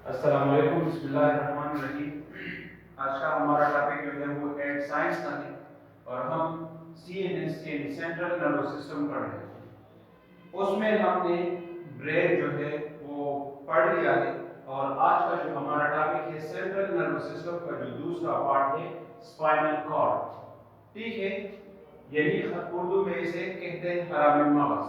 السلام علیکم، بسم اللہ الرحمن الرحیم۔ آج کا ہمارا ٹاپک جو ہے وہ ایڈ سائنس کا ہے اور ہم سی این ایس یعنی سینٹرل نروس سسٹم پڑھ رہے ہیں۔ اس میں ہم نے برین جو ہے وہ پڑھ لیا ہے اور آج کا جو ہمارا ٹاپک ہے سینٹرل نروس سسٹم کا جو دوسرا پارٹ ہے اسپائنل کارڈ، ٹھیک ہے، یعنی اردو میں اسے کہتے ہیں حرام مغز۔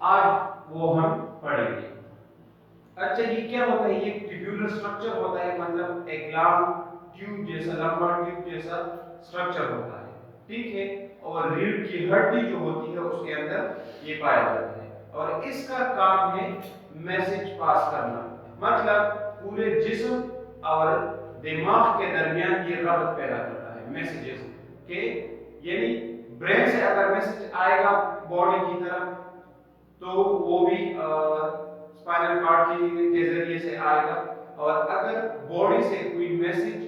آج وہ ہم پڑھیں گے۔ اچھا، یہ کیا ہوتا ہے؟ یہ ٹیبیولر سٹرکچر ہوتا ہے، مطلب ایک لانگ ٹیوب جیسا، لمبا ٹیوب جیسا سٹرکچر ہوتا ہے، ٹھیک ہے، اور ریڑھ کی ہڈی جو ہوتی ہے اس کے اندر یہ پایا جاتا ہے اور اس کا کام ہے میسج پاس کرنا، مطلب پورے جسم اور دماغ کے درمیان یہ ربط پیدا کرتا ہے میسیجز کہ یعنی برین سے اگر میسج آئے گا باڈی کی طرف تو وہ بھی اسپائنل کارڈ کے ذریعے سے آئے گا، اور اگر باڈی سے کوئی میسج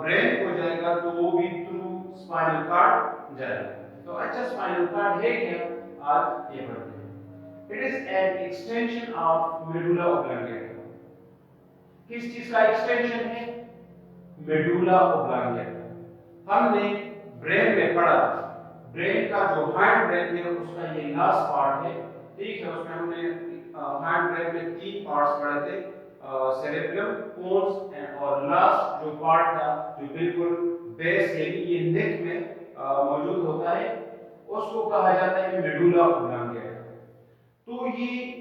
برین کو جائے گا تو وہ بھی تھرو اسپائنل کارڈ جائے گا۔ تو اچھا، اسپائنل کارڈ ہے کیا؟ آج یہ پڑھتے ہیں۔ It is an extension of medulla oblongata۔ کس چیز کا ایکسٹینشن ہے؟ میڈولا اوبلانگیٹا۔ ہم نے برین میں پڑھا تھا، برین کا جو ہینڈ برین ہے اس کا یہ لاسٹ پارٹ ہے، ٹھیک ہے، اس میں ہم نے ہینڈ برین میں 3 پارٹس پڑھے تھے، سیریبرم، پونس اور لاسٹ جو پارٹ تھا جو بالکل بیس یعنی یہ نیک میں موجود ہوتا ہے اس کو کہا جاتا ہے میڈولا اوبلانگیٹا۔ تو یہ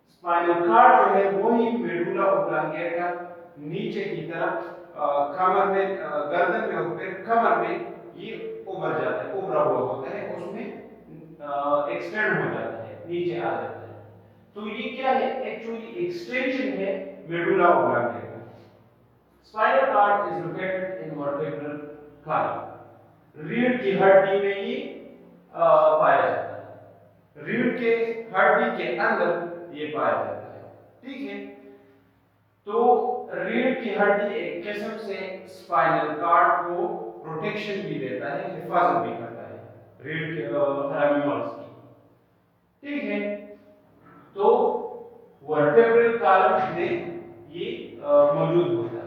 اسپائنل کارڈ جو ہے وہی میڈولا اوبلانگیٹا نیچے کی طرف کمر میں، گردن میں اور پھر کمر میں یہ ابھر جاتا ہے، ابھرا ہوا ہوتا ہے، اس میں ایکسٹینڈ ہو جاتا ہے، نیچے آ جاتا ہے۔ تو یہ کیا ہے؟ ایکچولی ایکسٹینشن ہے medulla oblongata. Spinal cord is located in vertebral column, ریڑھ کی ہڈی میں یہ پایا جاتا ہے، ریڑھ کے ہڈی کے اندر یہ پایا جاتا ہے، ٹھیک ہے۔ تو ریڑھ کی ہڈی ایک قسم سے اسپائنل کارڈ کو پروٹیکشن بھی دیتا ہے، حفاظت بھی کرتا ہے ریڑھ کے حرام مغز کی، ٹھیک ہے۔ تو ورٹیبرل کالم میں یہ موجود ہوتا ہے۔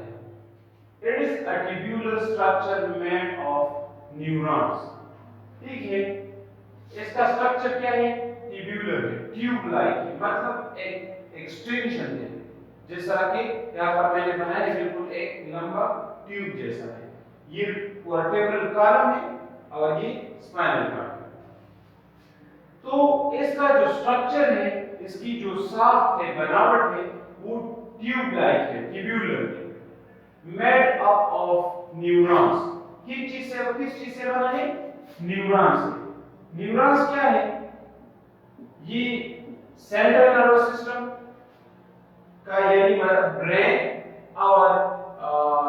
It is a tubular structure made of neurons، ٹھیک ہے۔ اس کا سٹرکچر کیا ہے؟ ٹیبیولر ہے، ٹیوب لائک ہے، مطلب ایک ایکسٹینشن ہے، جس طرح کہ یہاں پر میں نے بنایا ہے بالکل ایک لمبا ٹیوب جیسا ہے۔ یہ ورٹیبرل کالم ہے اور یہ اسپائنل کارڈ ہے۔ تو اس کا جو سٹرکچر ہے، اس کی جو ساخت ہے، بناوٹ ہے، وہ ٹیوب لائک ہے، ٹیبیولر ہے، میڈ اپ آف نیورونز۔ کس چیز سے بنا ہے؟ نیورونز سے۔ نیورونز کیا ہے؟ یہ سینٹرل نروس سسٹم کا یعنی برین اور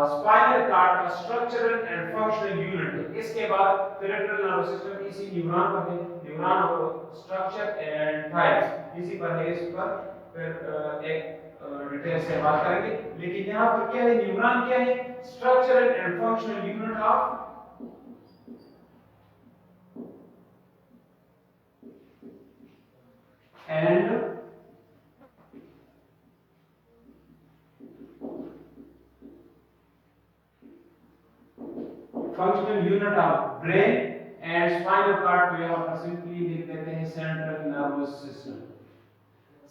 اسپائنل کارڈ کا اسٹرکچرل اینڈ فنکشنل یونٹ ہے۔ اس کے بعد پیریفرل نروس سسٹم اسی نیورون پر ہے، نیورون اور اسٹرکچر اینڈ ٹائپس اسی پر ہے، اس پر پھر ایک ڈیٹیل سے بات کریں گے۔ لیکن یہاں پر کیا ہے؟ نیورون کیا ہے؟ Structural and functional unit of and functional unit of brain and spinal cord کو یہاں پر سمپلی لکھ دیتے ہیں central nervous system.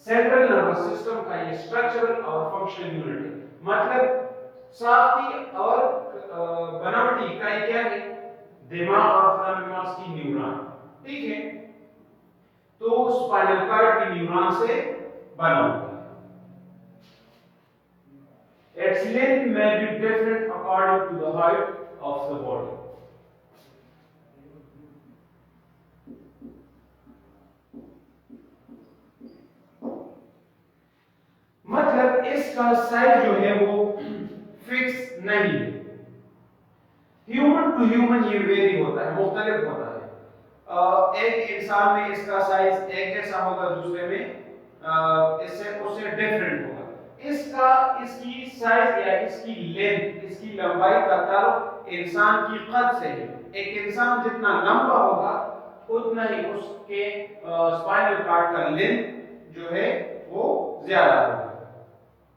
Central nervous system کا یہ اسٹرکچرل اور فنکشنل یونٹ ہے، مطلب ساختی اور بناوٹی اکائی کیا ہے؟ دماغ اور حرام مغز کی نیورون، ٹھیک ہے۔ تو اسپائنل کارڈ کی نیورون سے بنا ہوتا ہے۔ Its length may be different according to the height of the body۔ مطلب اس کا سائز جو ہے وہ فکس نہیں ہے، ہیومن ٹو ہیومن یہ ویری ہوتا ہے، مختلف ہوتا ہے۔ ایک انسان میں اس کا سائز ایک جیسا ہوگا، دوسرے میں اس سے ڈیفرنٹ ہوگا۔ اس کی سائز یا اس کی لینتھ، اس کی لمبائی کا تعلق انسان کی قد سے ہے۔ ایک انسان جتنا لمبا ہوگا اتنا ہی اس کے اسپائنل کارڈ کا لینتھ جو ہے وہ زیادہ ہوگا۔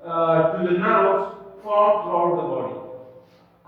to the nerves formed throughout the body।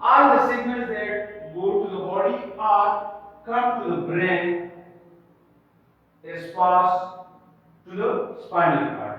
All the signals that go to the body or come to the brain is passed to the spinal cord।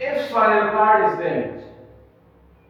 if spinal cord is damaged,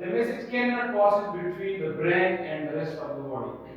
the message cannot pass between the brain and the rest of the body।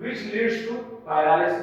which leads to paralysis,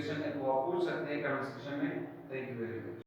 کوئی question ہے تو آپ پوچھ سکتے ہیں comment section میں. Thank you very much.